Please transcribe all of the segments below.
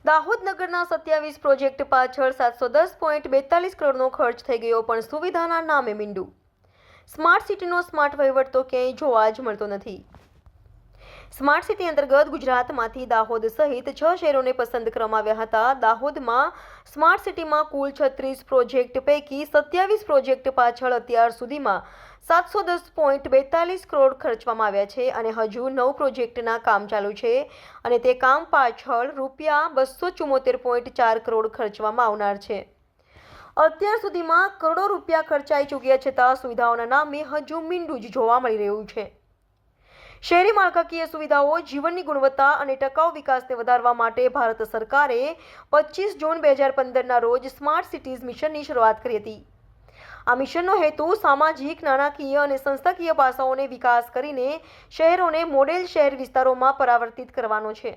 દાહોદ નગરના 27 પ્રોજેક્ટ પાછળ 710.42 કરોડનો ખર્ચ થઈ ગયો, પણ સુવિધાના નામે મીંડું. સ્માર્ટ સિટીનો સ્માર્ટ વહીવટ તો ક્યાંય જોવા જ મળતો નથી. સ્માર્ટ સિટી અંતર્ગત ગુજરાતમાંથી દાહોદ સહિત 6 શહેરોને પસંદ કરવામાં આવ્યા હતા. દાહોદમાં સ્માર્ટ સિટીમાં કુલ 36 પ્રોજેક્ટ પૈકી 27 પ્રોજેક્ટ પાછળ અત્યાર સુધીમાં 710.42 કરોડ ખર્ચવામાં આવ્યા છે અને હજુ 9 પ્રોજેક્ટના કામ ચાલુ છે અને તે કામ પાછળ રૂપિયા 274.4 કરોડ ખર્ચવામાં આવનાર છે. અત્યાર સુધીમાં કરોડો રૂપિયા ખર્ચાઈ ચૂક્યા છતાં સુવિધાઓના નામે હજુ મીંડું જ જોવા મળી રહ્યું છે. શહેરી માળખાકીય સુવિધાઓ, જીવનની ગુણવત્તા અને ટકાઉ વિકાસને વધારવા માટે ભારત સરકારે 25 જૂન 2015ના રોજ સ્માર્ટ સિટીઝ મિશનની શરૂઆત કરી હતી. આ મિશનનો હેતુ સામાજિક, નાણાકીય અને સંસ્થાકીય પાસાઓને વિકાસ કરીને શહેરોને મોડેલ શહેર વિસ્તારોમાં પરાવર્તિત કરવાનો છે.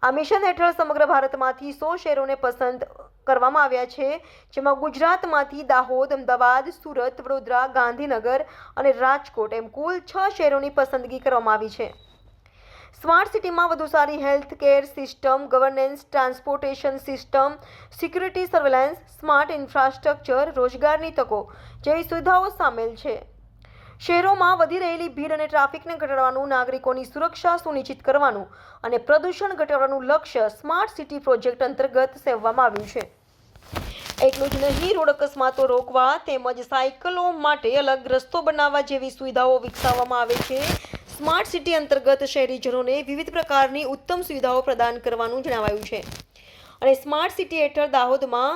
આ મિશન હેઠળ સમગ્ર ભારતમાંથી 100 શહેરોને પસંદ કરવામાં આવ્યા છે, જેમાં ગુજરાતમાંથી દાહોદ, અમદાવાદ, સુરત, વડોદરા, ગાંધીનગર અને રાજકોટ એમ કુલ 6 શહેરોની પસંદગી કરવામાં આવી છે. સ્માર્ટ સિટીમાં વધુ સારી health care system, governance, transportation system, security surveillance, smart infrastructure, રોજગારની તકો જેવી સુવિધાઓ સામેલ છે. શહેરોમાં વધી રહેલી ભીડ અને ટ્રાફિકને ઘટાડવાનું, નાગરિકોની સુરક્ષા સુનિશ્ચિત કરવાનું અને પ્રદૂષણ ઘટાડવાનું લક્ષ્ય સ્માર્ટ સિટી પ્રોજેક્ટ અંતર્ગત સેવવામાં આવ્યું છે. એટલું જ નહીં, રોડ અકસ્માતો રોકવા તેમજ સાયકલો માટે અલગ રસ્તો બનાવવા જેવી સુવિધાઓ વિકસાવવામાં આવે છે. સ્માર્ટ સિટી અંતર્ગત શહેરીજનોને વિવિધ પ્રકારની ઉત્તમ સુવિધાઓ પ્રદાન કરવાનું જણાવાયું છે અને સ્માર્ટ સિટી હેઠળ દાહોદમાં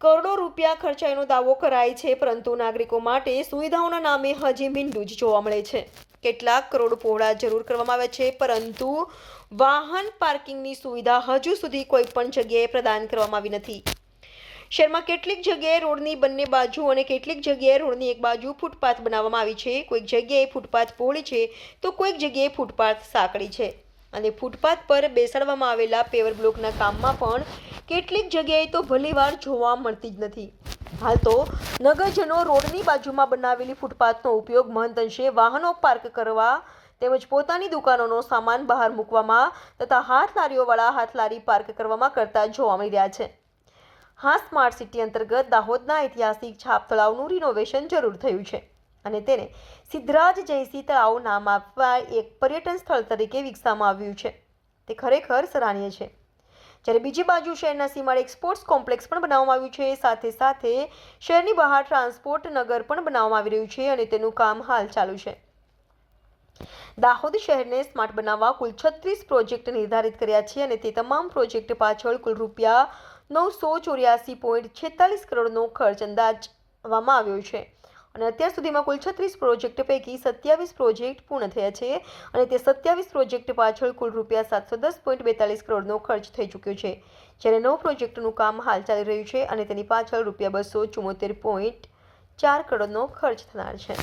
કરોડો રૂપિયા ખર્ચાઈનો દાવો કરાય છે, પરંતુ નાગરિકો માટે સુવિધાઓના નામે હજી મીંડું જ જોવા મળે છે. કેટલાક કરોડ પહોળા જરૂર કરવામાં આવે છે, પરંતુ વાહન પાર્કિંગની સુવિધા હજુ સુધી કોઈ પણ જગ્યાએ પ્રદાન કરવામાં આવી નથી. શહેરમાં કેટલીક જગ્યાએ રોડની બંને બાજુ અને કેટલીક જગ્યાએ રોડની એક બાજુ ફૂટપાથ બનાવવામાં આવી છે. કોઈક જગ્યાએ ફૂટપાથ પહોળી છે તો કોઈક જગ્યાએ ફૂટપાથ સાંકડી છે અને ફૂટપાથ પર બેસાડવામાં આવેલા પેવર બ્લોકના કામમાં પણ કેટલીક જગ્યાએ તો ભલીવાર જોવા મળતી જ નથી. હાલ તો નગરજનો રોડની બાજુમાં બનાવેલી ફૂટપાથનો ઉપયોગ મહંત અંશે વાહનો પાર્ક કરવા તેમજ પોતાની દુકાનોનો સામાન બહાર મૂકવામાં તથા હાથલારીઓવાળા હાથલારી પાર્ક કરવામાં કરતા જોવા મળી રહ્યા છે. હા, સ્માર્ટ સિટી અંતર્ગત દાહોદના ઐતિહાસિક છાપ તળાવનું રિનોવેશન જરૂર થયું છે અને તેને સિદ્ધરાજ જયસિંહ તળાવ નામ આપવા એક પર્યટન સ્થળ તરીકે વિકસાવવામાં આવ્યું છે. તે ખરેખર સરાહનીય છે. જ્યારે બીજી બાજુ શહેરના સીમાડે એક સ્પોર્ટ્સ કોમ્પ્લેક્સ પણ બનાવવામાં આવ્યું છે. સાથે સાથે શહેરની બહાર ટ્રાન્સપોર્ટ નગર પણ બનાવવામાં આવી રહ્યું છે અને તેનું કામ હાલ ચાલુ છે. દાહોદ શહેરને સ્માર્ટ બનાવવા કુલ 36 પ્રોજેક્ટ નિર્ધારિત કર્યા છે અને તે તમામ પ્રોજેક્ટ પાછળ કુલ રૂપિયા 984.46 કરોડનો ખર્ચ અંદાજવામાં આવ્યો છે અને અત્યાર સુધીમાં કુલ 36 પ્રોજેક્ટ પૈકી 27 પ્રોજેક્ટ પૂર્ણ થયા છે અને તે 27 પ્રોજેક્ટ પાછળ કુલ રૂપિયા 710.42 કરોડનો ખર્ચ થઈ ચૂક્યો છે, જ્યારે 9 પ્રોજેક્ટનું કામ હાલ ચાલી રહ્યું છે અને તેની પાછળ રૂપિયા 274.4 કરોડનો ખર્ચ થનાર છે.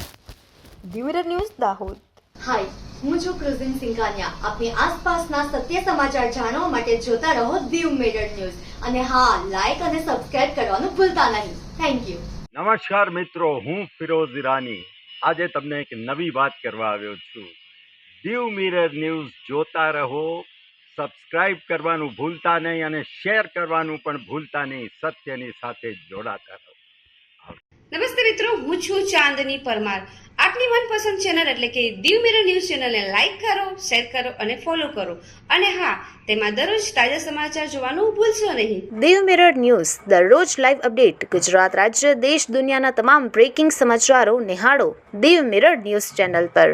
The Mirror News, Dahod. Hi, હું છું ક્રુઝિન સિંઘાનિયા. આપની આસપાસના સત્ય સમાચાર જાણવા માટે જોતા રહો ધી મિરર ન્યૂઝ અને હા, લાઈક અને સબસ્ક્રાઇબ કરવાનું ભૂલતા નહીં. Thank you. નમસ્કાર મિત્રો, હું ફિરોઝ ઈરાની આજે તમને એક નવી વાત કરવા આવ્યો છું. દીવ મિરર ન્યૂઝ જોતા રહો, સબસ્ક્રાઇબ કરવાનું ભૂલતા નહીં અને શેર કરવાનું પણ ભૂલતા નહીં. સત્યની સાથે જોડાતા રહો. નમસ્તે મિત્રો, હું છું ચાંદની પરમાર. આપની મનપસંદ ચેનલ એટલે કે દીવ મિરર ન્યૂઝ ચેનલને લાઈક કરો, શેર કરો અને ફોલો કરો અને હા, તેમાં દરરોજ તાજા સમાચાર જોવાનું ભૂલશો નહીં. દીવ મિરર ન્યૂઝ દરરોજ લાઈવ અપડેટ ગુજરાત રાજ્ય, દેશ, દુનિયાના તમામ બ્રેકિંગ સમાચારો નિહાળો દીવ મિરર ન્યૂઝ ચેનલ પર.